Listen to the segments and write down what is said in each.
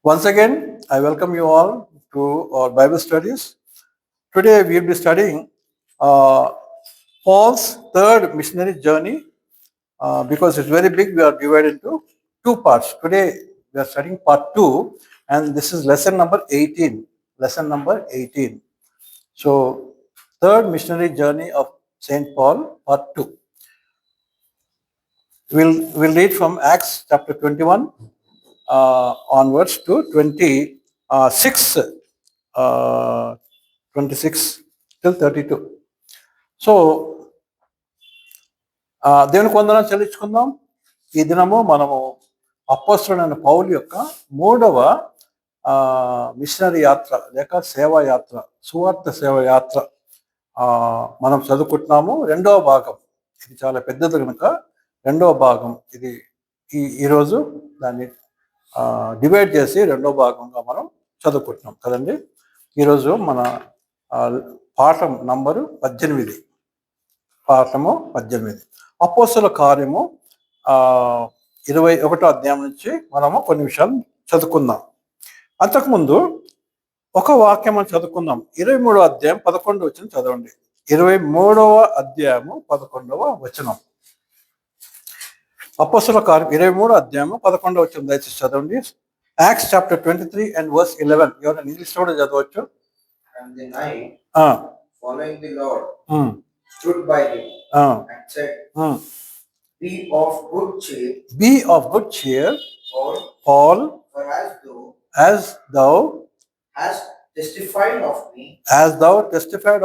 Once again, I welcome you all to our Bible studies. Today we will be studying uh, Paul's third missionary journey. Because it's very big, we are divided into two parts. Today we are studying part 2, and this is lesson number 18. Lesson number 18. So, third missionary journey of Saint Paul, part 2. We'll read from Acts chapter 21 onwards to 26, 26 till 32. So దేవునికి వందనాలు చెల్లించుకుందాం. ఈ దినము మనము అపోస్తలుడైన పౌలు యొక్క మూడవ machinery యాత్ర లేక సేవా యాత్ర, సువార్త సేవ యాత్ర మనం చదువుకుంటున్నాము. రెండవ భాగం, ఇది చాలా పెద్దది కనుక రెండవ భాగం ఇది ఈరోజు దాన్ని డివైడ్ చేసి రెండవ భాగంగా మనం చదువుకుంటున్నాం కదండి. ఈరోజు మన పాఠం నంబరు 18. పాఠము 18, అపోస్తలుల కార్యము 21వ అధ్యాయం నుంచి మనము కొన్ని విషయాలు చదువుకుందాం. అంతకుముందు ఒక వాక్యం మనం చదువుకుందాం. 23వ అధ్యాయం 11వ వచనం చదవండి. 23వ అధ్యాయము 11వ వచనం. అపోస్తలుల కార్యం 23వ అధ్యాయము 11వ వచనం దయచేసి చదవండి. Acts chapter 23 and verse 11. ఎవరైనా ఇంగ్లీష్ కూడా చదవచ్చు. And the night following the Lord stood by him and said, Be of good cheer. Be of good cheer, Paul, for as thou hast testified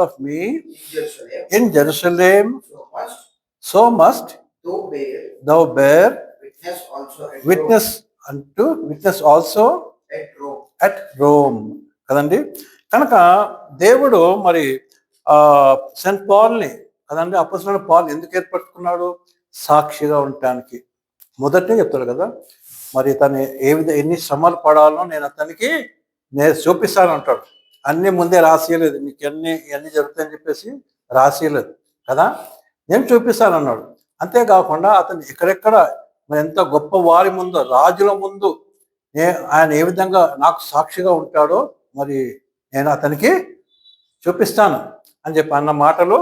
of me in Jerusalem, so must thou bear witness also at Rome. కదండి. కనుక దేవుడు మరి Saint పాల్ని కదండి, అపోస్తలుడైన Paul ఎందుకు ఏర్పరచుకున్నాడు? సాక్షిగా ఉండటానికి. మొదటే చెప్తాడు కదా, మరి తను ఎన్ని శ్రమలు పడాలో నేను అతనికి చూపిస్తాను అంటాడు. అన్నీ ముందే రాసియలేదు, మీకు ఇవన్నీ జరుగుతాయని చెప్పేసి రాసియలేదు కదా, నేను చూపిస్తాను అన్నాడు. అంతేకాకుండా అతను ఎక్కడెక్కడ మరి ఎంత గొప్ప వారి ముందు, రాజుల ముందు ఆయన ఏ విధంగా నాకు సాక్షిగా ఉంటాడో మరి నేను అతనికి చూపిస్తాను అని చెప్పి అన్న మాటలు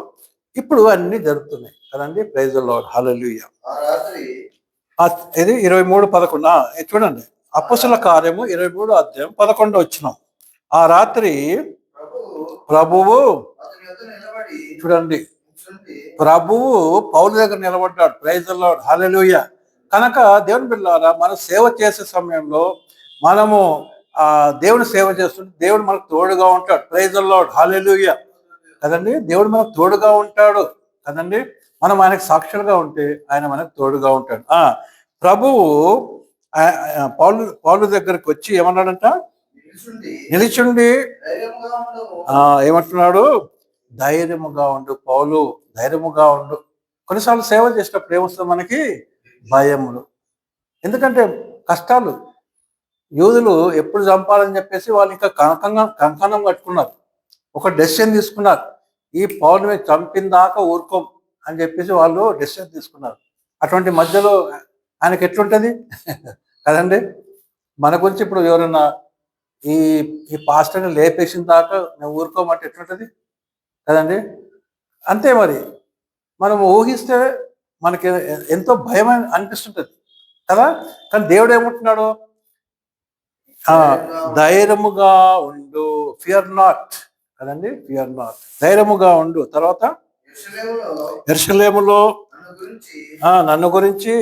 ఇప్పుడు అన్ని జరుగుతున్నాయి కదండి. ప్రైజ్ ది లార్డ్, హల్లెలూయా. ఇది 23:11 చూడండి. అపోస్తలుల కార్యము 23వ అధ్యాయం 11వ వచనం. ఆ రాత్రి ప్రభువు చూడండి, ప్రభువు పౌలు దగ్గర నిలబడ్డాడు. ప్రైజ్ ది లార్డ్, హల్లెలూయా. కనుక దేవుని బిడ్డలారా, మనం సేవ చేసే సమయంలో మనము దేవుని సేవ చేస్తుంటే దేవుడు మనకు తోడుగా ఉంటాడు. ప్రైజ్ ది లార్డ్, హల్లెలూయా కదండి. దేవుడు మనకు తోడుగా ఉంటాడు కదండి. మనం ఆయనకు సాక్షులుగా ఉంటే ఆయన మనకు తోడుగా ఉంటాడు. ప్రభువు పౌలు దగ్గరికి వచ్చి ఏమన్నాడంట? నిలిచుండి ఏమంటున్నాడు? ధైర్యముగా ఉండు పౌలు, ధైర్యముగా ఉండు. కొన్నిసార్లు సేవ చేసినప్పుడు ఏమొస్తుంది మనకి? భయములు. ఎందుకంటే కష్టాలు. యూదులు ఎప్పుడు చంపాలని చెప్పేసి వాళ్ళు ఇంకా కంకణం కట్టుకున్నారు, ఒక డెసిషన్ తీసుకున్నారు. ఈ పౌలుని చంపిన దాకా ఊరుకోం అని చెప్పేసి వాళ్ళు డెసిషన్ తీసుకున్నారు. అటువంటి మధ్యలో ఆయనకి ఎట్లుంటుంది కదండి. మన గురించి ఇప్పుడు ఎవరన్నా ఈ పాస్టర్ని లేపేసిన దాకా మేము ఊరుకోమంటే ఎట్లుంటుంది కదండి. అంతే మరి మనం ఊహిస్తే మనకి ఎంతో భయం అనిపిస్తుంటుంది కదా. కానీ దేవుడు ఏమంటున్నాడు? ధైర్యముగా ఉండు, ఫియర్ నాట్ కదండి, ఫియర్ నాట్, ధైర్యముగా ఉండు. తర్వాత యెరూషలేములో నన్ను గురించి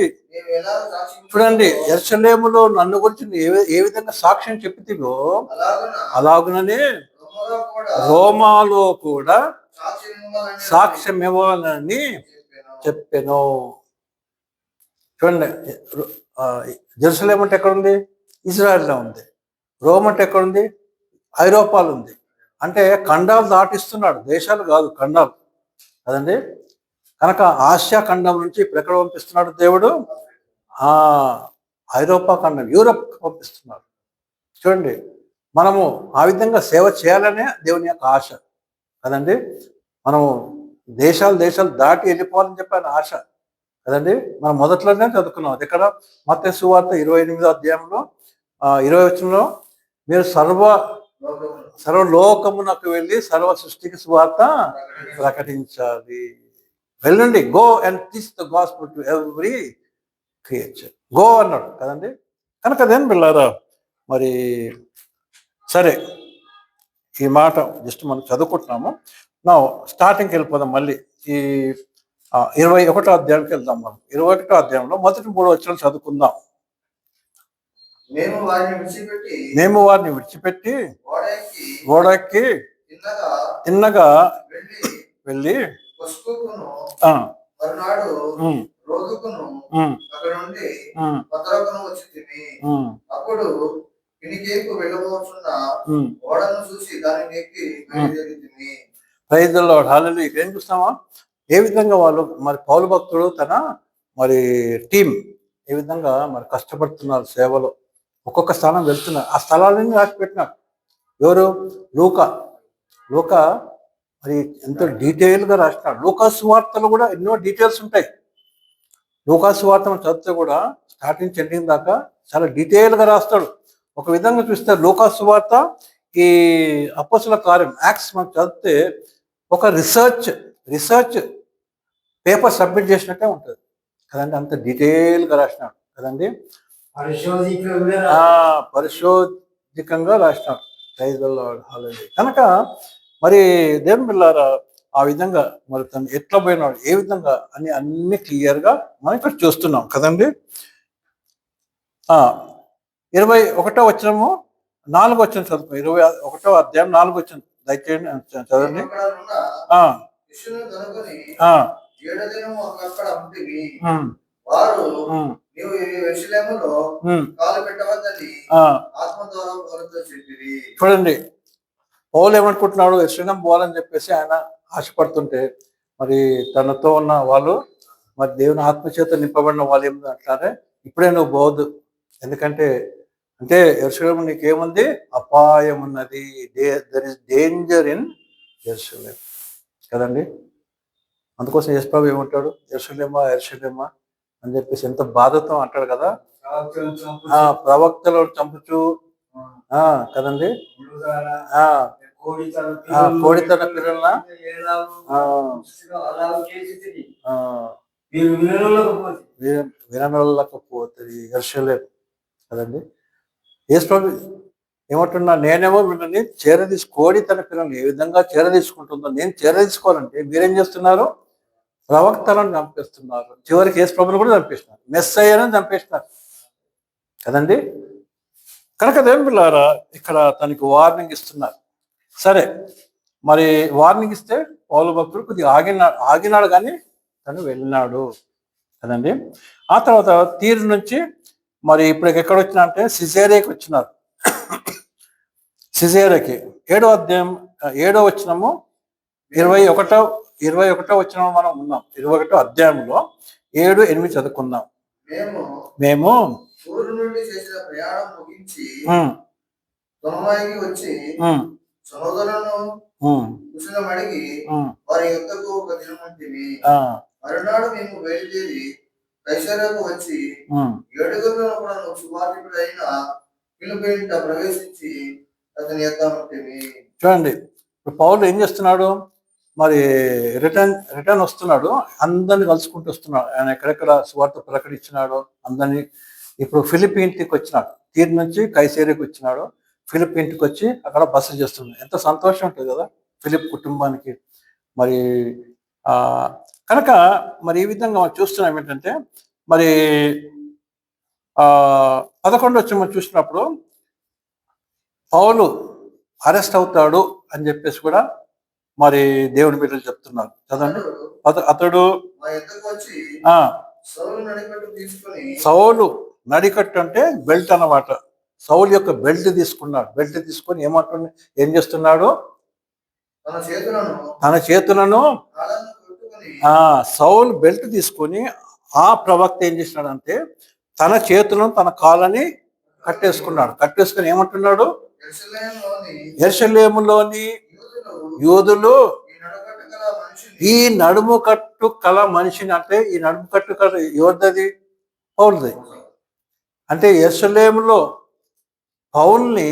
చూడండి, యెరూషలేములో నన్ను గురించి ఏ విధంగా సాక్ష్యం చెప్తివో అలాగుననే రోమాలో కూడా సాక్ష్యం ఇవ్వాలని చెప్పాను. చూడండి, జెరూసలేం అంటే ఎక్కడుంది? ఇజ్రాయెల్లో ఉంది. రోమ్ అంటే ఎక్కడుంది? ఐరోపాలో ఉంది. అంటే ఖండాలు దాటిస్తున్నాడు, దేశాలు కాదు, ఖండాలు కదండి. కనుక ఆసియా ఖండం నుంచి ఇప్పుడు ఎక్కడ పంపిస్తున్నాడు దేవుడు? ఐరోపా ఖండం, యూరప్ పంపిస్తున్నాడు. చూడండి, మనము ఆ విధంగా సేవ చేయాలనే దేవుని యొక్క ఆశ కదండి. మనము దేశాలు దాటి వెళ్ళిపోవాలని చెప్పిన ఆశ కదండి. మనం మొదట్లోనే చదువుకున్నాం. అది ఎక్కడ? మత్తయి సువార్త 28వ అధ్యాయంలో 20వ వచనంలో మీరు సర్వలోకమునకు వెళ్ళి సర్వ సృష్టికి సువార్త ప్రకటించాలి. వెళ్ళండి, go and teach the gospel to every creature. Go అన్నాడు కదండి. కనుక అదేం పిల్లారా, మరి సరే, ఈ మాట జస్ట్ మనం చదువుకుంటున్నాము. నా స్టార్టింగ్కి వెళ్ళిపోదాం. మళ్ళీ ఈ 21వ అధ్యాయానికి వెళ్దాం. మనం 21వ అధ్యాయంలో మొదటి 3 వచనాలు చదువుకుందాం. మేము వారిని విడిచిపెట్టి ఓడెక్కి తిన్నగా వెళ్ళి అప్పుడు ఓడను చూసి దానిని ఎక్కి బయలుదేరింది. ప్రైజ్ ది లార్డ్, హల్లెలూయా. ఏం చూస్తామా, ఏ విధంగా వాళ్ళు మరి పౌలు భక్తుడు తన మరి టీం ఏ విధంగా మరి కష్టపడుతున్నారు సేవలో, ఒక్కొక్క స్థానం వెళ్తున్నారు. ఆ స్థలాలన్నీ రాసి పెట్టినారు. ఎవరు? లూకా మరి ఎంతో డీటెయిల్గా రాసినాడు. లూకా సువార్తలు కూడా ఎన్నో డీటెయిల్స్ ఉంటాయి. లూకా సువార్త చదివితే కూడా స్టార్టింగ్ ఎండింగ్ దాకా చాలా డీటెయిల్గా రాస్తాడు. ఒక విధంగా చూస్తే లూకా సువార్త, ఈ అపోస్తల కార్యం యాక్ట్స్ మనం చదివితే ఒక రీసెర్చ్ పేపర్ సబ్మిట్ చేసినట్టే ఉంటుంది కదండి. అంత డీటెయిల్గా రాసినాడు కదండి. పరిశోధికంగా రాసినాడు. ప్రైజ్ ది లార్డ్, హల్లెలూయా. కనుక మరి దేవుని బిడ్డలారా, ఆ విధంగా మరి తను ఎట్లా పోయినాడు, ఏ విధంగా అని అన్ని క్లియర్గా మనం ఇక్కడ చూస్తున్నాం కదండి. 21వ వచనము 4వ వచనం చదువుకో. 21వ అధ్యాయం 4వ వచనం దయచేయండి, చదవండి. చూడండి, పౌలు ఏమనుకుంటున్నాడు, యెరూషలేము పోవాలని చెప్పేసి ఆయన ఆశపడుతుంటే, మరి తనతో ఉన్న వాళ్ళు మరి దేవుని ఆత్మచేత నింపబడిన వాళ్ళు ఏమంటారే, ఇప్పుడే నువ్వు పోవద్దు, ఎందుకంటే అంటే యెరూషలేము నీకేముంది, అపాయం ఉన్నది, దెర్ ఇస్ డేంజర్ ఇన్ యెరూషలేము కదండి. అందుకోసం యేసు ప్రభువు ఏమంటాడు, యెరూషలేమా అని చెప్పేసి ఎంత బాధతో అంటాడు కదా. ప్రవక్తలు చంపుచు కదండి, కోడి తన పిల్లల విననొల్లకపోతుంది యెరూషలేము కదండి. యేసు ప్రభువు ఏమంటున్నా, నేనేమో వీళ్ళని కోడి తన పిల్లల్ని ఏ విధంగా తీసుకుంటుందో నేను తీసుకోవాలంటే మీరేం చేస్తున్నారు, ప్రవక్తలను చంపేస్తున్నారు. చివరికి యేసు ప్రభువుని కూడా చంపేస్తున్నారు, మెస్సయ్యను చంపేస్తున్నారు కదండి. కనుక దేవుని పిల్లారా, ఇక్కడ తనకి వార్నింగ్ ఇస్తున్నారు. సరే, మరి వార్నింగ్ ఇస్తే పౌలు భక్తుడు కొద్దిగా ఆగినాడు కానీ తను వెళ్ళినాడు కదండి. ఆ తర్వాత తీరు నుంచి మరి ఇప్పుడు ఎక్కడ వచ్చినా అంటే సిజేరియాకి వచ్చినారు. సిజేరియాకి 7వ అధ్యాయం 7వ వచనము 21వ వచనం మనం ఉన్నాం. 21వ అధ్యాయంలో 7, 8 చదువుకుందాం. మేము వచ్చి సహోదరులను అడిగి వారి యొద్దకు ఒక దినమంటివి. మరునాడు మేము బయలుదేరి కైసరయకు వచ్చి 7 కూడా సువార్తికుడైన ఫిలిప్పీయుట ప్రవేశించి అతని యొద్ద ఉంటిమి. చూడండి, ఇప్పుడు పౌలు ఏం చేస్తున్నాడు, మరి రిటర్న్ వస్తున్నాడు, అందరిని కలుసుకుంటూ వస్తున్నాడు. ఆయన ఎక్కడెక్కడ సువార్త ప్రకటించినాడు అందరినీ. ఇప్పుడు ఫిలిప్పీ ఇంటికి వచ్చినాడు, తీరు నుంచి కైసేరియాకి వచ్చినాడు. ఫిలిప్ ఇంటికి వచ్చి అక్కడ బస చేస్తున్నాడు. ఎంత సంతోషం ఉంటుంది కదా ఫిలిప్ కుటుంబానికి. మరి కనుక మరి ఈ విధంగా మనం చూస్తున్నాం ఏంటంటే, మరి 11వ వచనం మనం చూసినప్పుడు పౌలు అరెస్ట్ అవుతాడు అని చెప్పేసి కూడా మరి దేవుని బిడ్డలు చెప్తున్నారు చదండి. అతడు సౌలు నడికట్టు అంటే బెల్ట్ అన్నమాట. సౌలు యొక్క బెల్ట్ తీసుకున్నాడు. బెల్ట్ తీసుకొని ఏం చేస్తున్నాడు, తన చేతులను సౌలు బెల్ట్ తీసుకొని ఆ ప్రవక్త ఏం చేసినాడంటే తన చేతులను తన కాళ్ళని కట్టేసుకున్నాడు. కట్టేసుకొని ఏమంటున్నాడు, యెరూషలేములోని యూదులు ఈ నడుము కట్టు కల మనిషిని, అంటే ఈ నడుము కట్టు కల ఎవరిది, పౌలుది. అంటే యెరూషలేములో పౌల్ని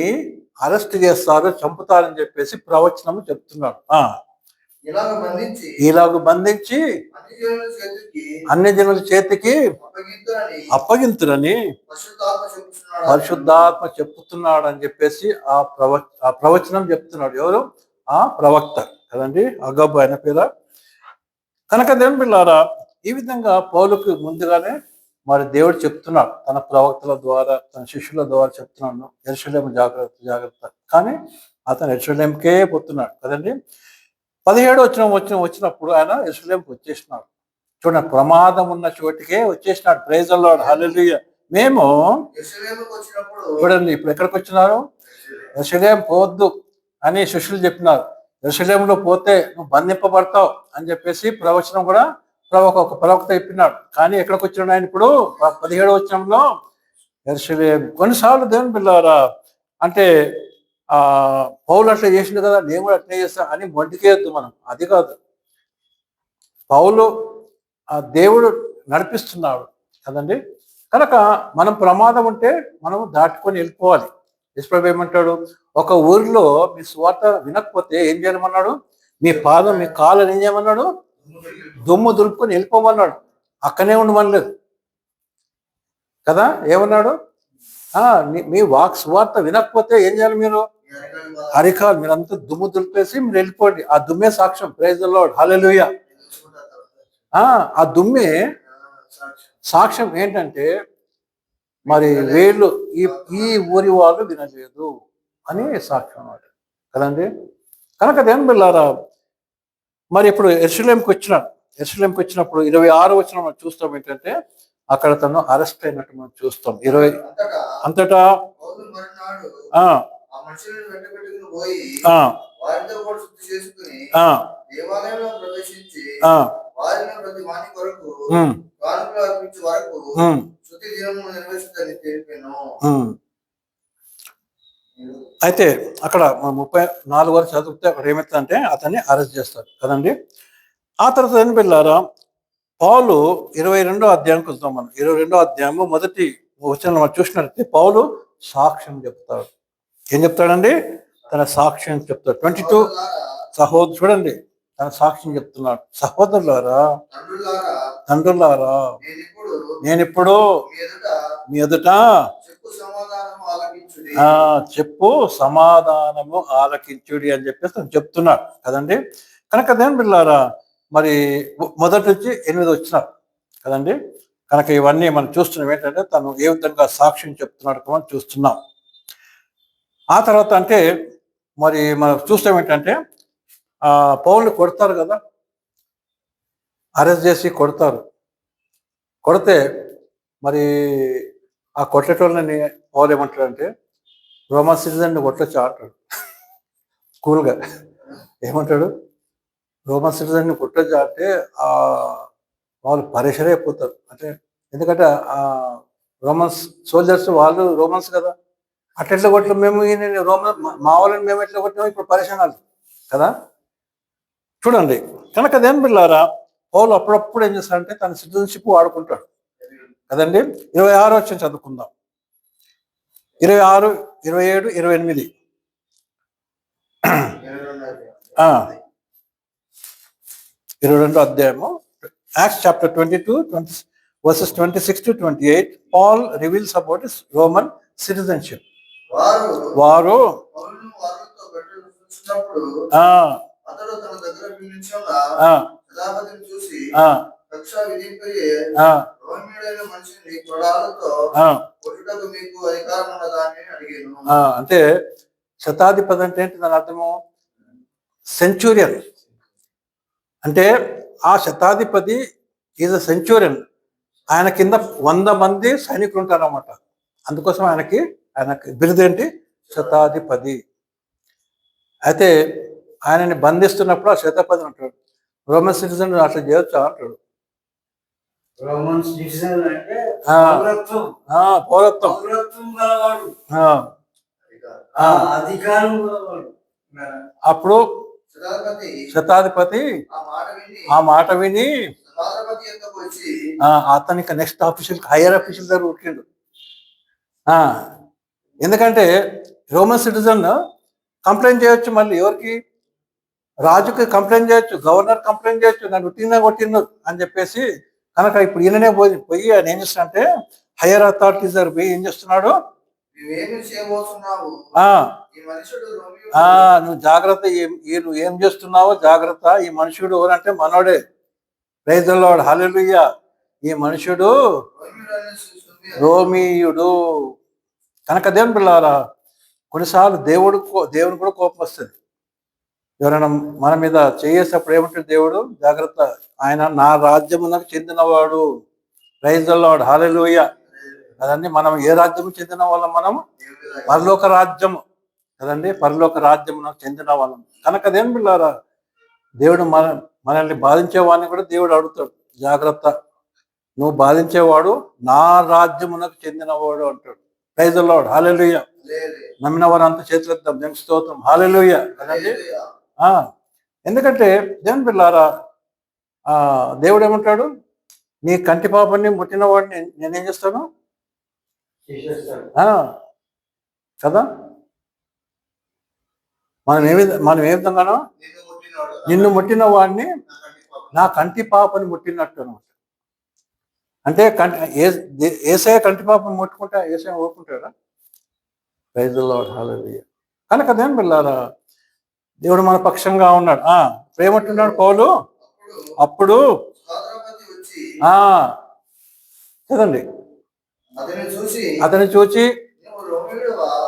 అరెస్ట్ చేస్తారు, చంపుతారని చెప్పేసి ప్రవచనం చెప్తున్నాడు. ఇలాగ బంధించి అన్ని జనుల చేతికి అప్పగింతురని పరిశుద్ధాత్మ చెప్తున్నాడు అని చెప్పేసి ఆ ప్రవచనం చెప్తున్నాడు. ఎవరు? ఆ ప్రవక్త కదండి, అగబ్బు ఆయన పేర. కనుక దేవుని బిడ్డలారా, ఈ విధంగా పౌలుకు ముందుగానే మరి దేవుడు చెప్తున్నాడు, తన ప్రవక్తల ద్వారా, తన శిష్యుల ద్వారా చెప్తున్నాడు, యెరూషలేము జాగ్రత్త జాగ్రత్త. కానీ అతను యెరూషలేముకే పోతున్నాడు కదండి. 17 వచ్చినప్పుడు ఆయన యెరూషలేముకి వచ్చేసినాడు. చూడండి, ప్రమాదం ఉన్న చోటికే వచ్చేసినాడు. ప్రైజ్ ది లార్డ్, హల్లెలూయా. మేము చూడండి, ఇప్పుడు ఎక్కడికి వచ్చినారు? యెరూషలేము పోవద్దు అని శిష్యులు చెప్పినారు. యెరూషలేములో పోతే నువ్వు బంధింపబడతావు అని చెప్పేసి ప్రవచనం కూడా ఒక ప్రవక్త చెప్పినాడు. కానీ ఎక్కడికి వచ్చినాడు ఆయన ఇప్పుడు? 17వ వచనంలో యెరూషలేము. కొన్నిసార్లు దేవుని బిడ్డలారా, అంటే పౌలు అట్లా చేసిండు కదా, నేను కూడా అట్లే చేస్తా అని మొండికేయద్దు మనం. అది కాదు, పౌలు ఆ దేవుడు నడిపిస్తున్నాడు కదండి. కనుక మనం ప్రమాదం ఉంటే మనం దాటుకొని వెళ్ళిపోవాలి. యేసుప్రభువు ఏమంటాడు? ఒక ఊరిలో మీ సువార్త వినకపోతే ఏం చేయమన్నాడు? మీ పాదం, మీ కాళ్ళని ఏం చేయమన్నాడు? దుమ్ము దులుపుకొని వెళ్ళిపోమన్నాడు. అక్కనే ఉండమనలేదు కదా. ఏమన్నాడు? మీ సువార్త వినకపోతే ఏం చేయాలి? మీరు అరికాలు మీరంతా దుమ్ము దులిపేసి మీరు వెళ్ళిపోండి. ఆ దుమ్మే సాక్ష్యం. ప్రైజ్ ది లార్డ్, హల్లెలూయా. ఆ దుమ్మే సాక్ష్యం ఏంటంటే, మరి వీళ్ళు ఈ ఊరి వాళ్ళు వినలేదు అని సాక్ష్యం అన్నమాట కదండి. కనుక దేవుని బిడ్డలారా, మరి ఇప్పుడు యెరూషలేముకి వచ్చినప్పుడు 26వ వచనం మనం చూస్తాం ఏంటంటే, అక్కడ తను అరెస్ట్ అయినట్టు మనం చూస్తాం. 20 అంతటా అయితే అక్కడ 34 వరకు చదివితే అక్కడ ఏమవుతుందంటే అతన్ని అరెస్ట్ చేస్తారు కదండి. ఆ తర్వాత ఏం పిల్లారా, పౌలు 22వ అధ్యాయంకి వస్తాం మనం. 22వ అధ్యాయము మొదటి వచనం మనం చూసినట్లయితే పౌలు సాక్ష్యం చెప్తాడు. ఏం చెప్తాడండి? తన సాక్ష్యం చెప్తాడు. 22 చూడండి, తన సాక్ష్యం చెప్తున్నాడు. సహోదరులారా, తండ్రులారా, నేనిప్పుడు మీ ఎదుట చెప్పు సమాధానము ఆలకించుడి అని చెప్పేసి తను చెప్తున్నాడు కదండి. కనుక దేని బిడ్డలారా, మరి మొదటి నుంచి 8 వచ్చినారు కదండి. కనుక ఇవన్నీ మనం చూస్తున్నాం ఏంటంటే తను ఏ విధంగా సాక్ష్యం చెప్తున్నాడు మనం చూస్తున్నాం. ఆ తర్వాత అంటే మరి మనం చూస్తాం ఏంటంటే పౌల్ని కొడతారు కదా, అరెస్ట్ చేసి కొడతారు. కొడితే మరి ఆ కొట్టేటోళ్ళని పౌలు ఏమంటాడంటే, రోమన్ సిటిజన్ కొట్టొచ్చా అంటాడు కూల్గా. ఏమంటాడు? రోమన్ సిటిజన్ కొట్టొచ్చా అంటే వాళ్ళు పరేషాన్ అయిపోతారు. అంటే ఎందుకంటే రోమన్స్ సోల్జర్స్ వాళ్ళు రోమన్స్ కదా, అట్లా కొట్టడం మేము రోమన్ మా వాళ్ళని మేము ఎట్లా కొట్టినాము ఇప్పుడు పరేషానాలు కదా. చూడండి, కనుక దేని బిళ్ళారా, పౌలు అప్పుడప్పుడు ఏం చేస్తాడంటే తన సిటిజన్షిప్ వాడుకుంటాడు కదండి. 26 వచ్చి చదువుకుందాం. 26, 27, 28. 22వ అధ్యాయము, Acts chapter 22, verses 26 to 28. Paul reveals about his Roman citizenship. వారు అంటే శతాధిపతి అంటే ఏంటి దాని అర్థము? సెంచురియన్. అంటే ఆ శతాధిపతి ఈజ్ అ సెంచురియన్. ఆయన కింద 100 మంది సైనికులు ఉంటారన్నమాట. అందుకోసం ఆయనకి బిరుదేంటి? శతాధిపతి. అయితే ఆయనని బంధిస్తున్నప్పుడు ఆ శతాధిపతి అంటాడు, రోమన్ సిటిజన్ అట్లా చేయొచ్చా అంటాడు. పౌరత్వం అప్పుడు శతాధిపతి ఆ మాట విని అతనికి నెక్స్ట్ ఆఫీషియల్ హైయర్ ఆఫీషియల్ దగ్గర ఉట్టిండు. ఎందుకంటే రోమన్ సిటిజన్ కంప్లైంట్ చేయొచ్చు, మళ్ళీ ఎవరికి? రాజుకి కంప్లైంట్ చేయొచ్చు, గవర్నర్ కంప్లైంట్ చేయొచ్చు, నన్ను కొట్టిండు అని చెప్పేసి. కనుక ఇప్పుడు ఈయననే పోయి ఆయన ఏం చేస్తున్నాడంటే హయ్యర్ అథారిటీస్ దగ్గర పోయి ఏం చేస్తున్నాడు, నువ్వు జాగ్రత్త, నువ్వు ఏం చేస్తున్నావో జాగ్రత్త, ఈ మనుషుడు ఎవరంటే మనోడే. ప్రైజ్ ది లార్డ్, హల్లెలూయా. ఈ మనుషుడు రోమీయుడు. కనుక దేవుని పిల్లారా, కొన్నిసార్లు దేవుని కూడా కోపం వస్తుంది. ఎవరైనా మన మీద చేసేటప్పుడు ఏమంటాడు దేవుడు, జాగ్రత్త, ఆయన నా రాజ్యమునకు చెందినవాడు. ప్రైజ్ ది లార్డ్, హల్లెలూయా. కదండి, మనం ఏ రాజ్యము చెందిన వాళ్ళం? మనం పరలోక రాజ్యము కదండి, పరలోక రాజ్యమునకు చెందిన వాళ్ళం. కనుక దేవుని పిల్లారా, దేవుడు మనల్ని బాధించేవాడిని కూడా దేవుడు అడుగుతాడు, జాగ్రత్త, నువ్వు బాధించేవాడు నా రాజ్యమునకు చెందినవాడు అంటాడు. ప్రైజ్ ది లార్డ్, హల్లెలూయా. నమ్మిన వారు అంత చేతులెత్తాం, దేవునికి స్తోత్రం, హల్లెలూయా. కదండి, ఎందుకంటే దేవుని పిల్లారా, దేవుడు ఏమంటాడు, నీ కంటి పాపని ముట్టిన వాడిని నేనేం చేస్తాను కదా. మనం ఏ విధంగానో నిన్ను ముట్టిన వాడిని నా కంటి పాపని ముట్టినట్టు అనమాట. అంటే ఏసయ్య కంటి పాపని ముట్టుకుంటా ఏసయ్య ఊరుకుంటాడా? ప్రైజ్ ది లార్డ్, హల్లెలూయా. కనుక దేవుని పిల్లారా, దేవుడు మన పక్షంగా ఉన్నాడు. ప్రేమంటున్నాడు పౌలు. అప్పుడు కదండి, అతన్ని చూసి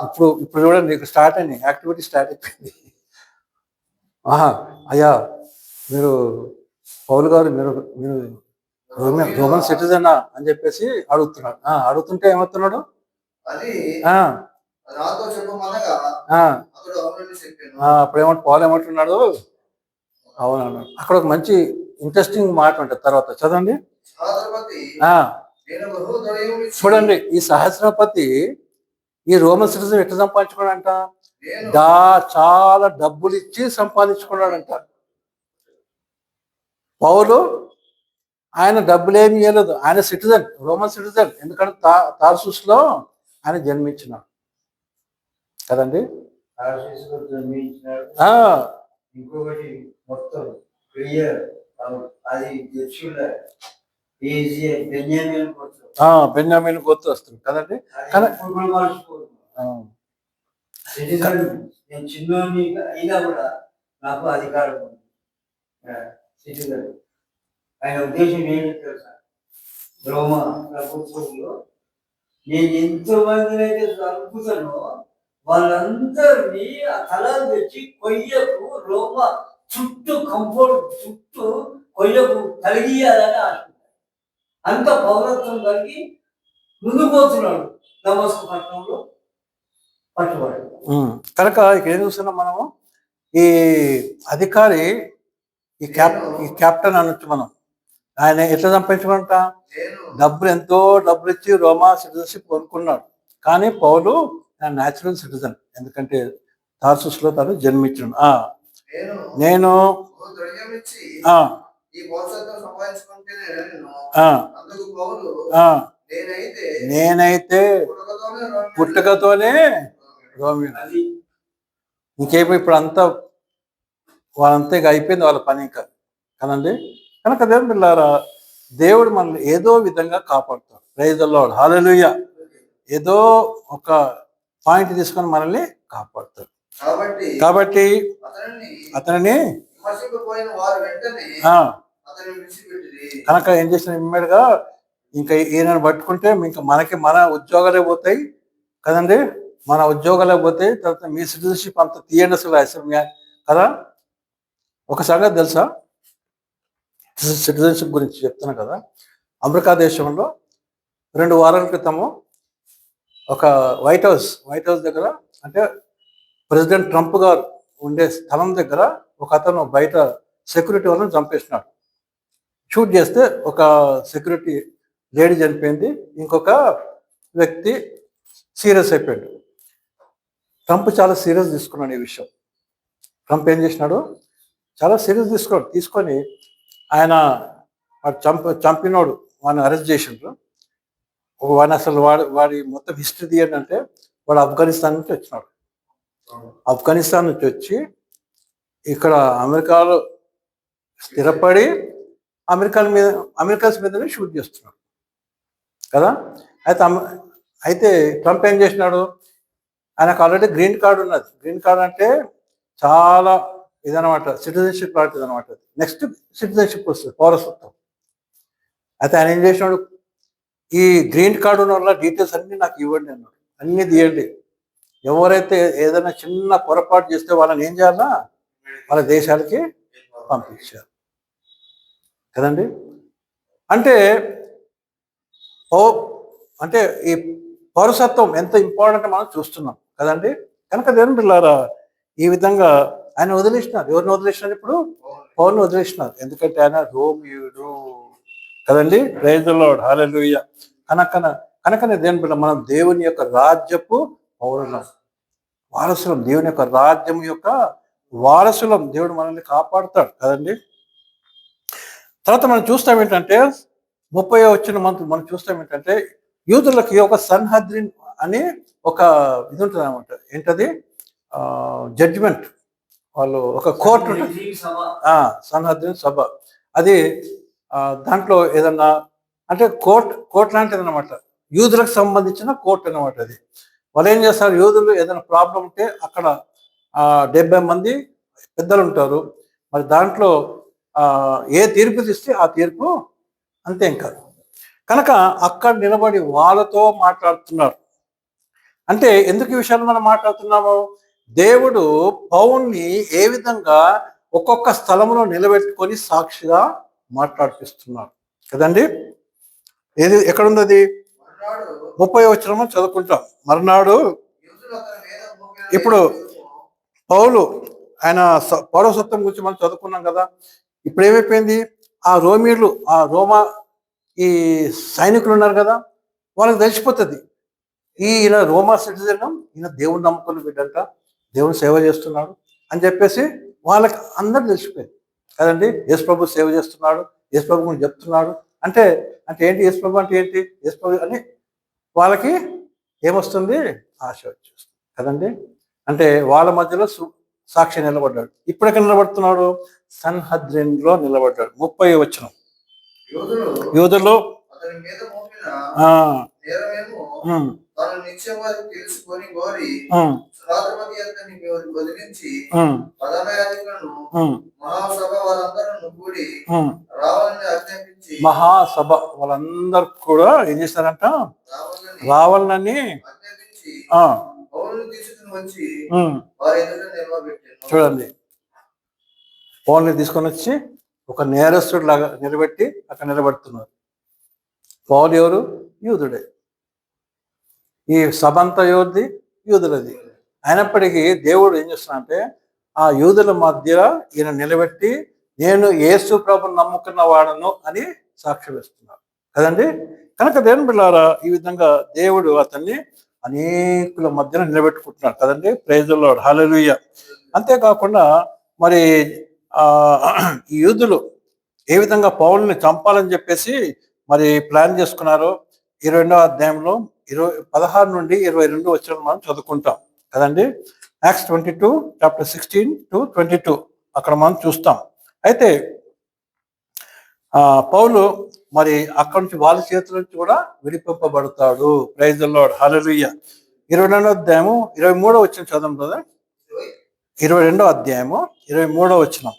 ఇప్పుడు చూడండి, స్టార్ట్ అయింది, యాక్టివిటీ స్టార్ట్ అయిపోయింది. అయ్యా, మీరు పౌలు గారు, మీరు రోమన్ సిటిజనా అని చెప్పేసి అడుగుతున్నాడు. అడుగుతుంటే ఏమవుతున్నాడు, అప్పుడు పౌలు ఏమంటున్నాడు, అవునన్నాడు. అక్కడ ఒక మంచి ఇంట్రెస్టింగ్ మాట ఉంటుంది, తర్వాత చదవండి. చూడండి, ఈ సహస్రపతి ఈ రోమన్ సిటిజన్ ఎట్లా సంపాదించుకున్నాడంట? చాలా డబ్బులు ఇచ్చి సంపాదించుకున్నాడంట. పౌలు ఆయన డబ్బులేమి ఇవ్వలేదు, ఆయన సిటిజన్, రోమన్ సిటిజన్. ఎందుకంటే తార్సుస్లో ఆయన జన్మించినాడు కదండి. ఇంకొకటి మొత్తం క్లియర్, అది బెన్యామీన్ గోత్రం వస్తుంది కదండి. నేను చిన్నోని అయినా కూడా నాకు అధికారం ఉంది. సిటిజన్ ఆయన ఉద్దేశం ఏంటి తెలుసా? రోమ ప్రభుత్వంలో నేను ఎంతో మందిని అయితే చంపుతానో వాళ్ళందరినీ ఆ తలాలు తెచ్చి కొయ్యకు రోమ చుట్టూ కంపౌండ్ చుట్టూ కొయ్యకు కలిగియాలని ఆశించారు. అంత పౌరత్వం కలిగి ముందుకు పోతున్నాడు దమస్కు పట్టణంలో పట్టుబడి. కనుక ఇక్కడ ఏం చూస్తున్నాం మనము, ఈ అధికారి, ఈ క్యాప్టెన్ అనొచ్చు మనం. ఆయన ఎట్లా సంపాదించుకుంట, ఎంతో డబ్బులు ఇచ్చి రోమా సిటిజన్షిప్ కొనుక్కున్నాడు. కానీ పౌలు న్యాచురల్ సిటిజన్, ఎందుకంటే తార్సుస్లో తను జన్మించాడు. నేను నేనైతే పుట్టుకతోనే రోమియోని. ఇంకేమో ఇప్పుడు అంతా వాళ్ళంతా ఇక అయిపోయింది వాళ్ళ పని ఇంకా కదండి. కనుక దేవుని పిల్లారా, దేవుడు మనల్ని ఏదో విధంగా కాపాడుతాడు. ప్రైజ్ ది లార్డ్, హల్లెలూయా. ఏదో ఒక పాయింట్ తీసుకొని మనల్ని కాపాడుతాడు. కాబట్టి అతనిని కనుక ఏం చేసిన ఇమ్మీడియట్గా ఇంకా ఈయనను పట్టుకుంటే ఇంకా మన ఉద్యోగాలే పోతాయి కదండి. మన ఉద్యోగాలే పోతాయి. తర్వాత మీ సిటిజన్షిప్ అంత తీయండి అసలు కదా. ఒక సంగతి తెలుసా, సిటిజన్షిప్ గురించి చెప్తున్నా కదా. అమెరికా దేశంలో 2 వారాల క్రితము ఒక వైట్ హౌస్ దగ్గర, అంటే ప్రెసిడెంట్ ట్రంప్ గారు ఉండే స్థలం దగ్గర ఒక అతను బయట సెక్యూరిటీ వాళ్ళని చంపేసినాడు. షూట్ చేస్తే ఒక సెక్యూరిటీ లేడీ చనిపోయింది, ఇంకొక వ్యక్తి సీరియస్ అయిపోయాడు. ట్రంప్ చాలా సీరియస్ తీసుకున్నాడు ఈ విషయం. ట్రంప్ ఏం చేసినాడు, చాలా సీరియస్ తీసుకొని ఆయన చంపినోడు వాడిని అరెస్ట్ చేసిండ్రు. వాడిని అసలు వాడి మొత్తం హిస్టరీ తీయండి అంటే వాడు ఆఫ్ఘనిస్తాన్ నుంచి వచ్చినాడు. ఆఫ్ఘనిస్తాన్ నుంచి వచ్చి ఇక్కడ అమెరికాలో స్థిరపడి అమెరికన్స్ మీదనే షూట్ చేస్తున్నాడు కదా. అయితే ట్రంప్ ఏం చేసినాడు, ఆయనకు ఆల్రెడీ గ్రీన్ కార్డు ఉన్నది. గ్రీన్ కార్డు అంటే చాలా ఇదనమాట, సిటిజన్షిప్ లాంటిది అనమాట. నెక్స్ట్ సిటిజన్షిప్ వస్తుంది, పౌరసత్వం. అయితే ఆయన ఏం చేసినాడు, ఈ గ్రీన్ కార్డు ఉన్న వాళ్ళ డీటెయిల్స్ అన్నీ నాకు ఇవ్వండి అన్నాడు. అన్నీ తీయండి, ఎవరైతే ఏదైనా చిన్న పొరపాటు చేస్తే వాళ్ళని ఏం చేయాలా, వాళ్ళ దేశాలకి పంపించారు కదండి. అంటే అంటే ఈ పౌరసత్వం ఎంత ఇంపార్టెంట్ మనం చూస్తున్నాం కదండి. కనుక దేవుని బిడ్డలారా, ఈ విధంగా ఆయన వదిలేసినారు. ఎవరిని వదిలేసినారు? ఇప్పుడు పౌల్ని వదిలేసినారు. ఎందుకంటే ఆయన రోమియుడు కదండి. ప్రైజ్ ది లార్డ్, హల్లెలూయా. కనుకనే దేవుని బిడ్డ, మనం దేవుని యొక్క రాజ్యపు పౌరులం, వారసులం. దేవుని యొక్క రాజ్యం యొక్క వారసులం. దేవుడు మనల్ని కాపాడుతాడు కదండి. తర్వాత మనం చూస్తాం ఏంటంటే 30వ వచ్చిన మనం చూస్తాం ఏంటంటే, యూదులకి ఒక సన్హద్రిన్ అని ఒక ఇది ఉంటుంది అనమాట. ఏంటది? జడ్జిమెంట్. వాళ్ళు ఒక కోర్టు, సన్హద్రిన్ సభ. అది దాంట్లో ఏదన్నా అంటే కోర్టు లాంటిది అనమాట. యూదులకు సంబంధించిన కోర్టు అనమాట అది. వాళ్ళు ఏం చేస్తారు, యూదులు ఏదైనా ప్రాబ్లం ఉంటే అక్కడ 70 మంది పెద్దలు ఉంటారు. మరి దాంట్లో ఏ తీర్పు తీస్తే ఆ తీర్పు అంతే. ఇంకా కనుక అక్కడ నిలబడి వాళ్ళతో మాట్లాడుతున్నారు. అంటే ఎందుకు ఈ విషయాలు మనం మాట్లాడుతున్నాము? దేవుడు పౌల్ని ఏ విధంగా ఒక్కొక్క స్థలంలో నిలబెట్టుకొని సాక్షిగా మాట్లాడిపిస్తున్నారు కదండి. ఎక్కడుంది అది? 30వ వచనం చదువుకుంటాం. మర్నాడు ఇప్పుడు పౌలు ఆయన పౌరసత్వం గురించి మనం చదువుకున్నాం కదా. ఇప్పుడు ఏమైపోయింది, ఆ రోమీలు, ఆ రోమా ఈ సైనికులు ఉన్నారు కదా, వాళ్ళకి తెలిసిపోతుంది ఈయన రోమా సిటిజన్, ఈయన దేవుని నమ్ముకుని బిడ్డంట, దేవుని సేవ చేస్తున్నాడు అని చెప్పేసి వాళ్ళకి అందరూ తెలిసిపోయింది కదండి. యేసు ప్రభు సేవ చేస్తున్నాడు, యేసు ప్రభు గురించి చెప్తున్నాడు అంటే ఏంటి, యేసు ప్రభు అంటే ఏంటి, యేసు ప్రభు అని వాళ్ళకి ఏమొస్తుంది, ఆశ వచ్చేస్తుంది కదండి. అంటే వాళ్ళ మధ్యలో సాక్షి నిలబడ్డాడు. ఇప్పుడు ఎక్కడ నిలబడుతున్నాడు? సన్హద్రిన్లో నిలబడ్డాడు. 30వ వచనం. యూదులు మహాసభ వాళ్ళందరూ కూడా ఏం చేశారంట, రావాలని చూడండి. పౌల్ని తీసుకొని వచ్చి ఒక నేరస్తుడు లాగా నిలబెట్టి అక్కడ నిలబెడుతున్నారు. పౌలు ఎవరు? యూదుడే. ఈ సభ అంతా ఎవరిది? యూదులది. అయినప్పటికీ దేవుడు ఏం చేస్తున్నాడంటే ఆ యూదుల మధ్య ఈయన నిలబెట్టి నేను యేసు ప్రభుని నమ్ముకున్న వాడను అని సాక్ష్యం వేస్తున్నాడు కదండి. కనుక దేవుని బిడ్డలారా, ఈ విధంగా దేవుడు అతన్ని అనేకుల మధ్యన నిలబెట్టుకుంటున్నాడు కదండి. ప్రైజ్ ది లార్డ్, హల్లెలూయా. అంతేకాకుండా మరి ఈ యూదులు ఏ విధంగా పౌలుని చంపాలని చెప్పేసి మరి ప్లాన్ చేసుకున్నారో 22వ అధ్యాయంలో 16 నుండి 22 వచనం మనం చదువుకుంటాం కదండి. యాక్ట్స్ 22 చాప్టర్ 16 to 22 అక్కడ మనం చూస్తాం. అయితే పౌలు మరి అక్కడి నుంచి వాళ్ళ చేతుల నుంచి కూడా విడిపింపబడతాడు. ప్రైజ్ ది లార్డ్, హల్లెలూయా. 22వ అధ్యాయము 23వ వచనం చదవం కదా. 22వ అధ్యాయము 23వ వచనం.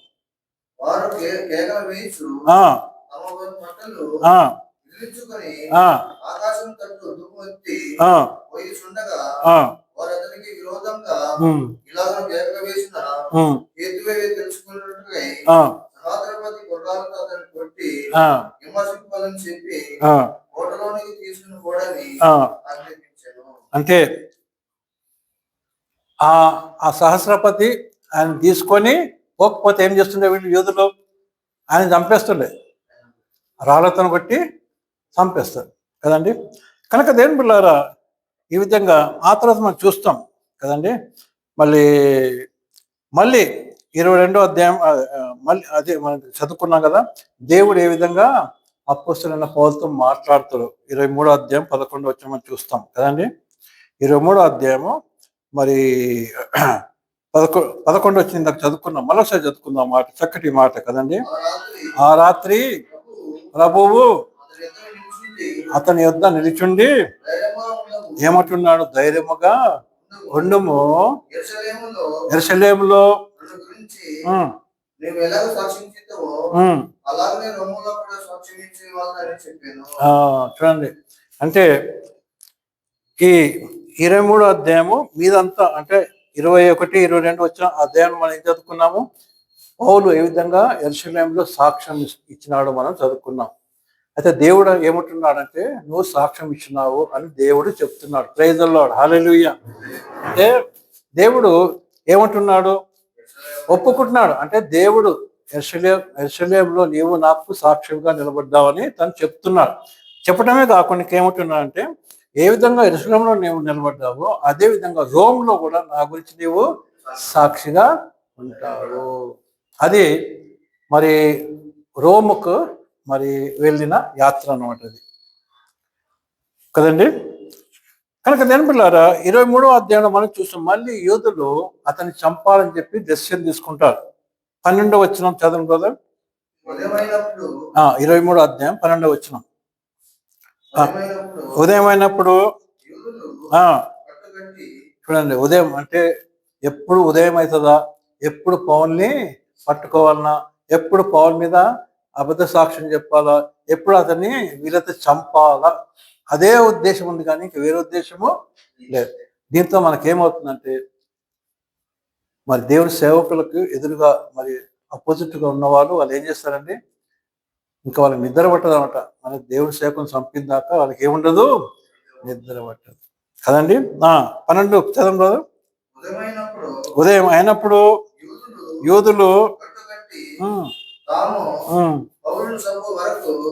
అంటే ఆ సహస్రపతి ఆయన తీసుకొని పోకపోతే ఏం చేస్తుండే వీళ్ళు యూదులు, ఆయన చంపేస్తుండే, రాళ్లతో కొట్టి చంపేస్తారు కదండి. కనుక దేవుని బిడ్డలారా, ఈ విధంగా ఆ తర్వాత మనం చూస్తాం కదండి. మళ్ళీ 22వ అధ్యాయం మళ్ళీ అదే మనం చదువుకున్నాం కదా. దేవుడు ఏ విధంగా అపొస్తలులైన పౌలుతో మాట్లాడుతాడు 23వ అధ్యాయం 11వ వచనం మనం చూస్తాం కదండి. 23వ అధ్యాయము మరి 11 వచ్చింది నాకు చదువుకున్నాం, మరోసారి చదువుకుందాం మాట, చక్కటి మాట కదండి. ఆ రాత్రి ప్రభువు అతని యొద్ద నిలిచుండి ఏమంటున్నాడు, ధైర్యముగా ఉండుము, యెరూషలేములో చూడండి. అంటే ఈ 23 అధ్యాయము మీదంతా, అంటే 21, 22 వచ్చిన అధ్యాయం మనం ఏం చదువుకున్నాము, పౌలు ఏ విధంగా యెరూషలేములో సాక్ష్యం ఇచ్చినాడు మనం చదువుకున్నాం. అయితే దేవుడు ఏమంటున్నాడంటే, నువ్వు సాక్ష్యం ఇచ్చినావు అని దేవుడు చెప్తున్నాడు. ప్రైజ్ ది లార్డ్, హల్లెలూయా. అంటే దేవుడు ఏమంటున్నాడు, ఒప్పుకుంటున్నాడు. అంటే దేవుడు యెరూషలేములో నీవు నాకు సాక్ష్యంగా నిలబడ్డావని తను చెప్తున్నాడు. చెప్పడమే కాకుండా ఏమంటున్నాడు అంటే, ఏ విధంగా యెరూషలేములో నీవు నిలబడ్డావో అదే విధంగా రోమ్లో కూడా నా గురించి నీవు సాక్షిగా ఉంటావు. అది మరి రోముకు మరి వెళ్ళిన యాత్ర అన్నమాట అది కదండి. కనుక దేని పిల్లారా, 23వ అధ్యాయంలో మనం చూస్తాం, మళ్ళీ యూదులు అతన్ని చంపాలని చెప్పి డెసిషన్ తీసుకుంటారు. 12వ వచనం చదవండి బ్రదర్. 23వ అధ్యాయం 12వ వచనం. ఉదయం అయినప్పుడు చూడండి, ఉదయం అంటే ఎప్పుడు ఉదయం అవుతుందా, ఎప్పుడు పౌల్ని పట్టుకోవాలన్నా, ఎప్పుడు పౌల్ మీద అబద్ధ సాక్ష్యం చెప్పాలా, ఎప్పుడు అతన్ని వీళ్ళతో చంపాలా, అదే ఉద్దేశం ఉంది కానీ ఇంక వేరే ఉద్దేశము లేదు. దీంతో మనకేమవుతుందంటే, మరి దేవుడి సేవకులకు ఎదురుగా మరి అపోజిట్గా ఉన్నవాళ్ళు వాళ్ళు ఏం చేస్తారండి, ఇంకా వాళ్ళకి నిద్ర పట్టదు అనమాట. మన దేవుడి సేవకుని చంపిందాక వాళ్ళకి ఏముండదు, నిద్ర పట్టదు కదండి. 12 చదవండి బ్రదర్. ఉదయం అయినప్పుడు యూదులు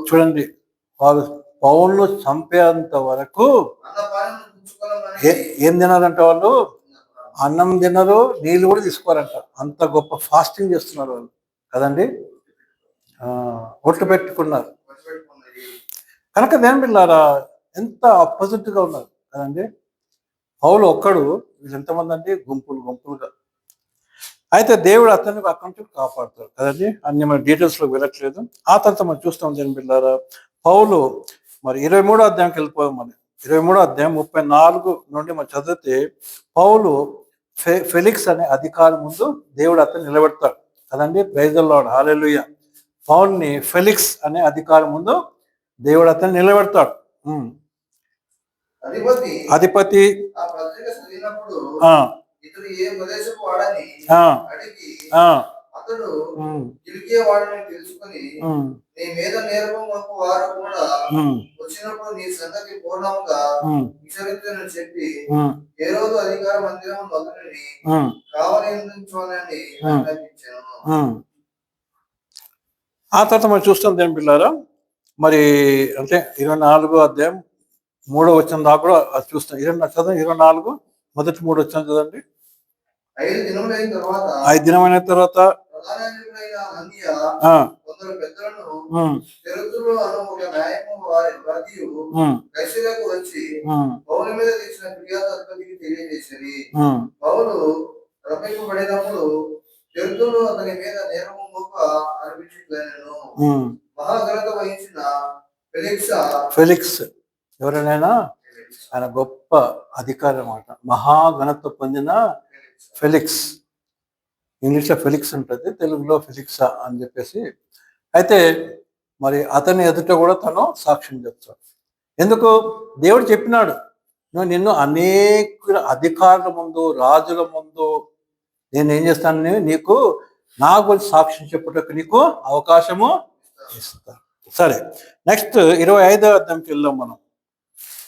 చూడండి, వాళ్ళు పౌలును చంపేంత వరకు ఏం తినారంట, వాళ్ళు అన్నం తినరు, నీళ్ళు కూడా తీసుకోరంట. అంత గొప్ప ఫాస్టింగ్ చేస్తున్నారు వాళ్ళు కదండి. ఒట్టు పెట్టుకున్నారు. కనుక దేని పిల్లారా, ఎంత అపోజిట్గా ఉన్నారు కదండి. పౌలు ఒక్కడు, వీళ్ళు ఎంతమంది అంటే గుంపులు గుంపులుగా. అయితే దేవుడు అతన్ని అక్కడి నుంచి కాపాడుతాడు కదండి. అన్ని మన డీటెయిల్స్లో వెళ్ళట్లేదు. ఆ తర్వాత మనం చూస్తాం దేని పిల్లారా, పౌలు మరి 23వ అధ్యాయంకి వెళ్ళిపోయాం. మనం 23వ అధ్యాయం 34 నుండి మనం చదివితే, పౌలు ఫెలిక్స్ అనే అధికారి ముందు దేవుడు అతన్ని నిలబెడతాడు కదండి. Praise the Lord, hallelujah. పౌల్ని ఫెలిక్స్ అనే అధికారి ముందు దేవుడు అతన్ని నిలబెడతాడు. అధిపతి వచ్చినప్పుడు నీ సంగతి పూర్ణంగా విచారించునని చెప్పి హేరోదు అధికార మందిరం మొదలుని కావలించునని ఆజ్ఞాపించాను. ఆ తర్వాత మనం చూస్తాం దేని పిల్లారా, మరి అంటే 24వ అధ్యాయం 3వ వచనం దాకా కూడా అది చూస్తాం. 24 మొదటి 3 వచనం చదవండి. 5 దినమైన తర్వాత వచ్చి పౌలు మీద తెచ్చిన ఫిర్యాదు అధిపతికి తెలియజేసేది. పౌలు రప్పింపబడినప్పుడు జంతువులు అతని మీద నేరము మోప అనిపించట్లేను. మహాఘనత వహించిన ఫెలిక్స్ ఎవరైనా ఆయన గొప్ప అధికారి అన్నమాట. మహాఘనత పొందిన ఫెలిక్స్, ఇంగ్లీష్లో ఫెలిక్స్ ఉంటుంది, తెలుగులో ఫెలిక్సా అని చెప్పేసి. అయితే మరి అతని ఎదుట కూడా తను సాక్ష్యం చెప్తాడు. ఎందుకు, దేవుడు చెప్పినాడు, నిన్ను అనేక అధికారుల ముందు, రాజుల ముందు నేను ఏం చేస్తాను, నీకు నా గురించి సాక్ష్యం చెప్పుటకు నీకు అవకాశము ఇస్తాను. సరే, నెక్స్ట్ 25వ అధ్యాయంకి వెళ్దాం మనం.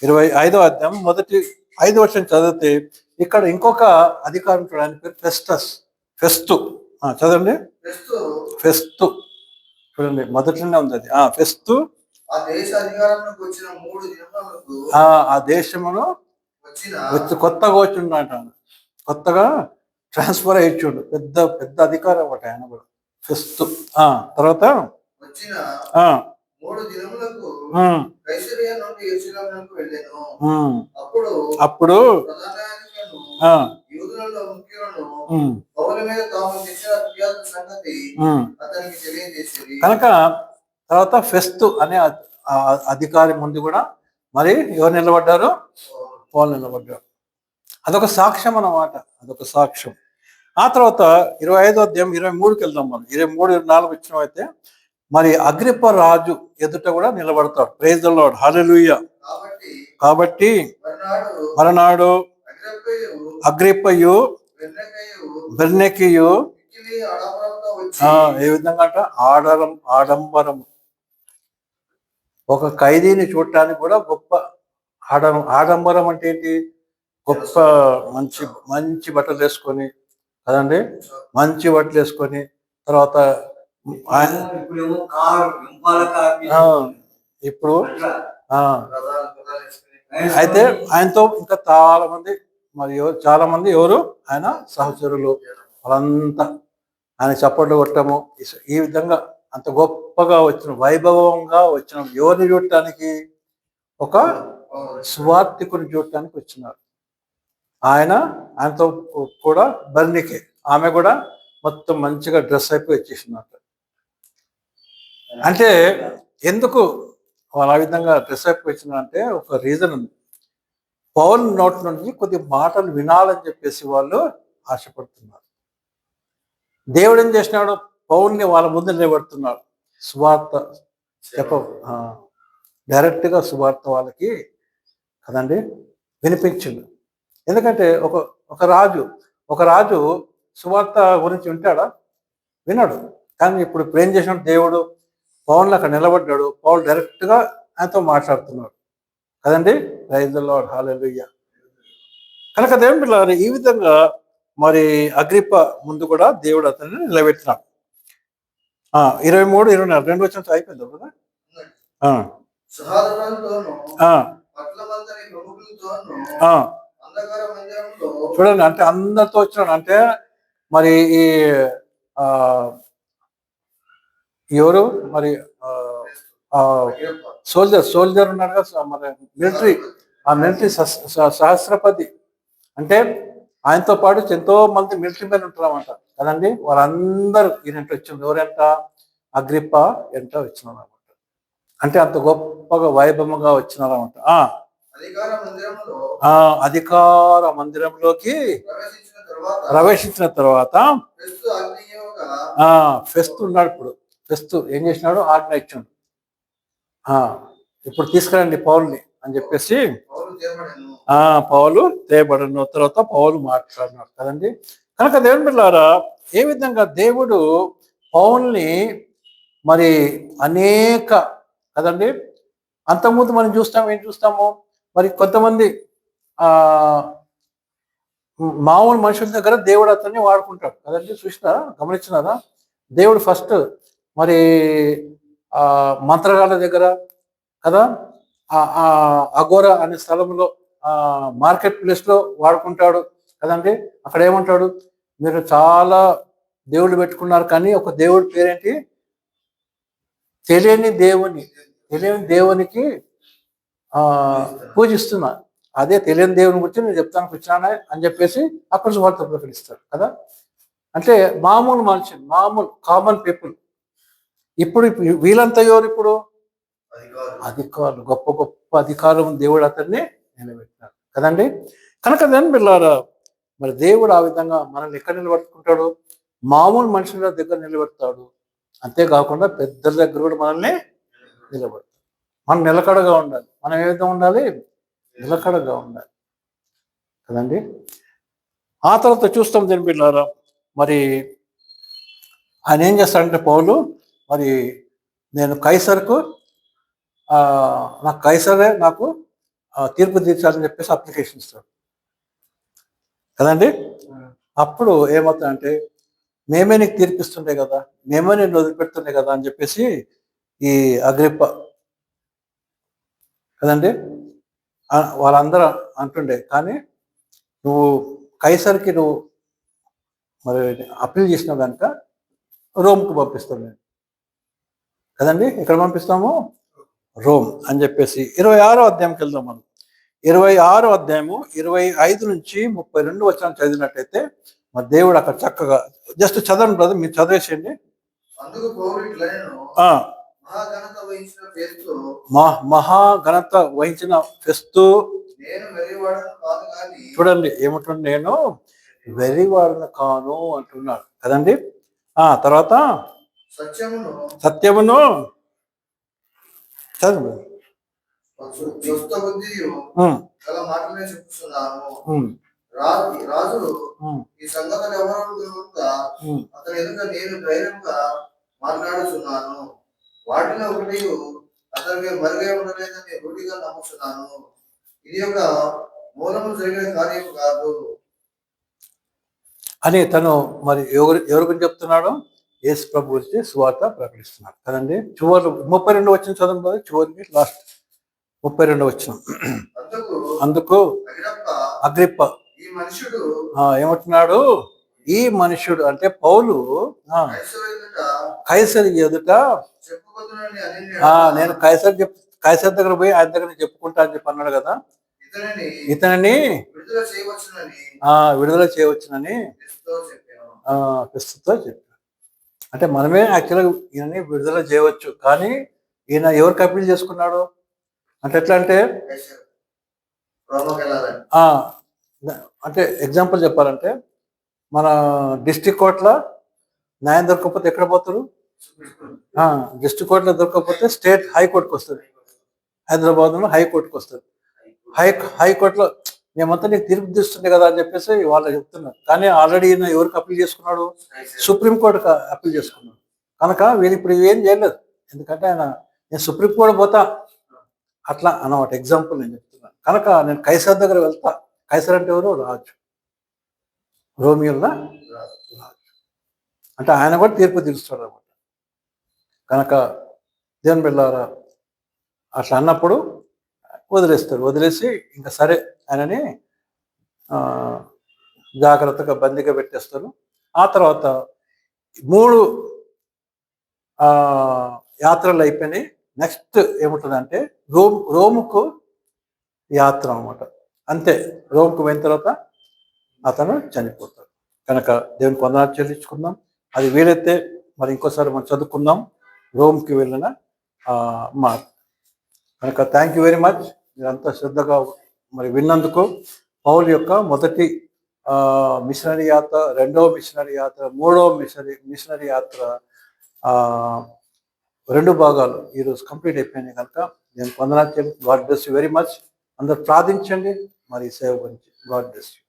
25వ అధ్యాయం మొదటి 5 వర్షం చదివితే, ఇక్కడ ఇంకొక అధికారం చూడడానికి పేరు ఫెస్తు. చదవండి. ఫెస్తు చూడండి, మొదట్లోనే ఉంది అది. ఫెస్తు ఆ దేశమును వచ్చి కొత్తగా వచ్చిండట, కొత్తగా ట్రాన్స్ఫర్ అయ్యించుండు, పెద్ద పెద్ద అధికారం ఒకటి ఆయన కూడా, ఫెస్తు. తర్వాత అప్పుడు యూదులలో ముఖ్యులను ఉమ్, పౌలు మీద తాము చేసిన ఫిర్యాదు సంగతి ఉమ్. అతనికి తెలియజేసేది. కనుక తర్వాత ఫెస్తు అనే అధికారి ముందు కూడా మరి ఎవరు నిలబడ్డారు? పౌలు నిలబడ్డారు. అదొక సాక్ష్యం అన్నమాట, అదొక సాక్ష్యం. ఆ తర్వాత 25వ అధ్యాయం 23కి వెళ్దాం. మనం 23, 24 ఇచ్చిన అయితే మరి అగ్రిప్ప రాజు ఎదుట కూడా నిలబడతాడు. ప్రైజ్ ద లార్డ్, హల్లెలూయా. కాబట్టి మరనాడు అగ్రిప్పయు బెర్నెకియు ఏ విధంగా అంట ఆడంబరం, ఒక ఖైదీని చూడటానికి కూడా గొప్ప ఆడంబరం అంటే ఏంటి? గొప్ప మంచి మంచి బట్టలు వేసుకొని కదండి, మంచి బట్టలు వేసుకొని తర్వాత ఇప్పుడు అయితే ఆయనతో ఇంకా చాలా మంది మరి చాలా మంది ఎవరు ఆయన సహచరులు వాళ్ళంతా ఆయన చప్పట్లు కొట్టము. ఈ విధంగా అంత గొప్పగా వచ్చిన వైభవంగా వచ్చిన ఎవరిని చూడటానికి? ఒక సువార్థికుని చూడటానికి వచ్చినారు. ఆయనతో కూడా బర్నికే, ఆమె కూడా మొత్తం మంచిగా డ్రెస్ అయిపోయి వచ్చేసినట్టు. అంటే ఎందుకు వాళ్ళు ఆ విధంగా డ్రెస్ అయిపోయి వచ్చిందంటే ఒక రీజన్ ఉంది. పౌలు నోటి నుంచి కొద్ది మాటలు వినాలని చెప్పేసి వాళ్ళు ఆశపడుతున్నారు. దేవుడు ఏం చేసినాడు? పౌల్ని వాళ్ళ ముందు నిలబెడుతున్నాడు. సువార్త డైరెక్ట్గా సువార్త వాళ్ళకి కదండి వినిపించింది. ఎందుకంటే ఒక రాజు సువార్త గురించి వింటాడా? వినడు. కానీ ఇప్పుడు ఏం చేసినాడు? దేవుడు పౌల్ని అక్కడ నిలబడ్డాడు. పౌలు డైరెక్ట్గా ఆయనతో మాట్లాడుతున్నాడు కదండి. ప్రైజ్ ది లార్డ్, హల్లెలూయా. కనుక దేవుని పిల్లలు ఈ విధంగా మరి అగ్రిప్ప ముందు కూడా దేవుడు అతన్ని నిలబెట్టినాడు. 23, 24 2 వచ్చిన అయిపోయింది కదా. చూడండి, అంటే అందరితో వచ్చినాడు. అంటే మరి ఈ ఎవరు మరి సోల్జర్ ఉన్నాడు కదా, మరి మిలిటరీ సహస్రపతి. అంటే ఆయనతో పాటు ఎంతో మంది మిలిటరీ మెన్ ఉంటారన్నమాట కదండి. వాళ్ళందరూ ఈయనంట వచ్చింది. ఎవరంట? అగ్రిప్ప ఎంట వచ్చినారు అనమాట. అంటే అంత గొప్పగా వైభవంగా వచ్చినారన్నమాట. అధికార మందిరంలోకి ప్రవేశించిన తర్వాత ఫెస్తు ఉన్నాడు. ఇప్పుడు ఫెస్తు ఏం చేసినాడు? ఆజ్ఞ ఇచ్చాడు, ఇప్పుడు తీసుకురండి పౌల్ని అని చెప్పేసి. పౌలు తేబడను. తర్వాత పౌలు మాట్లాడినాడు కదండి. కనుక దేవుని బిడ్డలారా, ఏ విధంగా దేవుడు పౌల్ని మరి అనేక కదండి. అంతకుముందు మనం ఏం చూస్తాము మరి కొంతమంది మామూలు మనుషుల దగ్గర దేవుడు అతన్ని వాడుకుంటాడు కదండి. చూసినారా, గమనించినారా? దేవుడు ఫస్ట్ మరి మంత్రగాళ్ళ దగ్గర కదా, అఘోరా అనే స్థలంలో మార్కెట్ ప్లేస్లో వాడుకుంటాడు కదండి. అక్కడ ఏమంటాడు? మీరు చాలా దేవుళ్ళు పెట్టుకున్నారు, కానీ ఒక దేవుడి పేరేంటి? తెలియని దేవునికి పూజిస్తున్నా. అదే తెలియని దేవుని గురించి నేను చెప్తానికి వచ్చినా అని చెప్పేసి అక్కడ సువార్త ప్రకటిస్తాడు కదా. అంటే మామూలు మనుషులు, కామన్ పీపుల్. ఇప్పుడు వీళ్ళంతా ఎవరు? ఇప్పుడు అధికారులు, గొప్ప గొప్ప అధికారం దేవుడు అతన్ని నిలబెట్టినాడు కదండి. కనుక దాన్ని పిల్లారా, మరి దేవుడు ఆ విధంగా మనల్ని ఎక్కడ నిలబెట్టుకుంటాడు? మామూలు మనుషుల దగ్గర నిలబెడతాడు. అంతేకాకుండా పెద్దల దగ్గర కూడా మనల్ని నిలబెడతాడు. మనం నిలకడగా ఉండాలి. మనం ఏ విధంగా ఉండాలి? నిలకడగా ఉండాలి కదండి. ఆ తర్వాత చూస్తాం దీని పిల్లారా, మరి ఆయన ఏం చేస్తాడంటే పౌలు మరి నేను కైసర్కు నాకు కైసరే నాకు తీర్పు తీర్చాలని చెప్పేసి అప్లికేషన్ ఇస్తాడు కదండి. అప్పుడు ఏమవుతుందంటే మేమే నీకు తీర్పిస్తుండే కదా, మేమే నేను వదిలిపెడుతుండే కదా అని చెప్పేసి ఈ అగ్రిప్ప కదండి వాళ్ళందరూ అంటుండే. కానీ నువ్వు కైసర్కి నువ్వు మరి అప్పీల్ చేసినావు కనుక రోమ్కు పంపిస్తాను నేను కదండి. ఎక్కడ పంపిస్తాము? రోమ్ అని చెప్పేసి 26వ అధ్యాయంకి వెళ్దాం మనం. 26వ అధ్యాయము 25 నుంచి 32 వచనం చదివినట్టయితే మరి దేవుడు అక్కడ చక్కగా జస్ట్ చదవండి బ్రదర్, మీరు చదివేసేయండి. అందుకు పౌలు ఇట్లనెను, ఆ, మహాఘనత వహించిన ఫేస్తు, మహాఘనత వహించిన ఫెస్తు, నేను వెర్రివాడను కాదు కానీ, చూడండి ఏమంటున్నాడు, నేను వెర్రివాడను కాను అంటున్నాడు కదండి. తర్వాత సత్యమును చదువు స్వస్థ బుద్ధియు గల మాటలే చెప్పుచున్నాను. రాజు ఈ సంగతులు ఎవరు అతని ఎదుట నేను ధైర్యంగా మాట్లాడుచున్నాను. వాటిలో ఒకటి అతనికి మరుగే ఉండలేదని రూఢిగా నమ్ముచున్నాను. ఇది ఒక మూలము జరిగిన కార్యం కాదు అని తను మరి ఎవరి గురించి చెప్తున్నాడు? యేసు ప్రభు గురించి సువార్త ప్రకటిస్తున్నాడు కదండి. చివరి 32 వచ్చిన చదువు చివరికి లాస్ట్ 32 వచ్చిన. అందుకు అగ్రిప్ప ఏమంటున్నాడు? ఈ మనుషుడు అంటే పౌలు కైసరి ఎదుట నేను కైసర్ దగ్గర పోయి ఆయన దగ్గర చెప్పుకుంటా అని చెప్పి అన్నాడు కదా. ఇతనిని విడుదల చేయవచ్చునని క్రీస్తుతో చెప్పాడు. అంటే మనమే యాక్చువల్గా ఈయనని విడుదల చేయవచ్చు, కానీ ఈయన ఎవరికి అప్పీల్ చేసుకున్నాడు అంటే ఎట్లా అంటే అంటే ఎగ్జాంపుల్ చెప్పాలంటే మన డిస్ట్రిక్ట్ కోర్టులో న్యాయం దొరకకపోతే ఎక్కడ పోతారు? డిస్ట్రిక్ట్ కోర్టులో దొరకకపోతే స్టేట్ హైకోర్టుకు వస్తుంది, హైదరాబాద్లో హైకోర్టుకు వస్తుంది. హైకోర్టులో మేమంతా నీకు తీర్పు తీస్తుండే కదా అని చెప్పేసి వాళ్ళు చెప్తున్నారు. కానీ ఆల్రెడీ ఈయన ఎవరికి అప్పీల్ చేసుకున్నాడు? సుప్రీంకోర్టుకు అప్పీల్ చేసుకున్నాడు. కనుక వీళ్ళు ఇప్పుడు ఏం చేయలేదు, ఎందుకంటే ఆయన నేను సుప్రీంకోర్టు పోతా అట్లా అన్నమాట. ఎగ్జాంపుల్ నేను చెప్తున్నాను. కనుక నేను కైసర్ దగ్గర వెళ్తా. కైసర్ అంటే ఎవరు? రాజు, రోమియోల రాజు. అంటే ఆయన కూడా తీర్పు తీరుస్తాడు అనమాట. కనుక దేవుని బిడ్డలారా అట్లా అన్నప్పుడు వదిలేస్తాడు. వదిలేసి ఇంకా సరే ఆయనని జాగ్రత్తగా బందీగా పెట్టేస్తారు. ఆ తర్వాత 3 యాత్రలు అయిపోయినాయి. నెక్స్ట్ ఏముంటుందంటే రోముకు యాత్ర అనమాట. అంతే, రోమ్కు పోయిన తర్వాత అతను చనిపోతాడు. కనుక దేవునికి వందనాలు చెల్లించుకుందాం. అది వీలైతే మరి ఇంకోసారి మనం చదువుకుందాం రోమ్కి వెళ్ళిన మాట. కనుక థ్యాంక్ యూ వెరీ మచ్, మీరంతా శ్రద్ధగా మరి విన్నందుకు. పౌలు యొక్క మొదటి మిషనరీ యాత్ర, 2వ మిషనరీ యాత్ర, 3వ మిషనరీ యాత్ర 2 భాగాలు ఈరోజు కంప్లీట్ అయిపోయినాయి. కనుక నేను వందనాలు. God bless you very much. అందరు ప్రార్థించండి మరి సేవ గురించి. God bless you.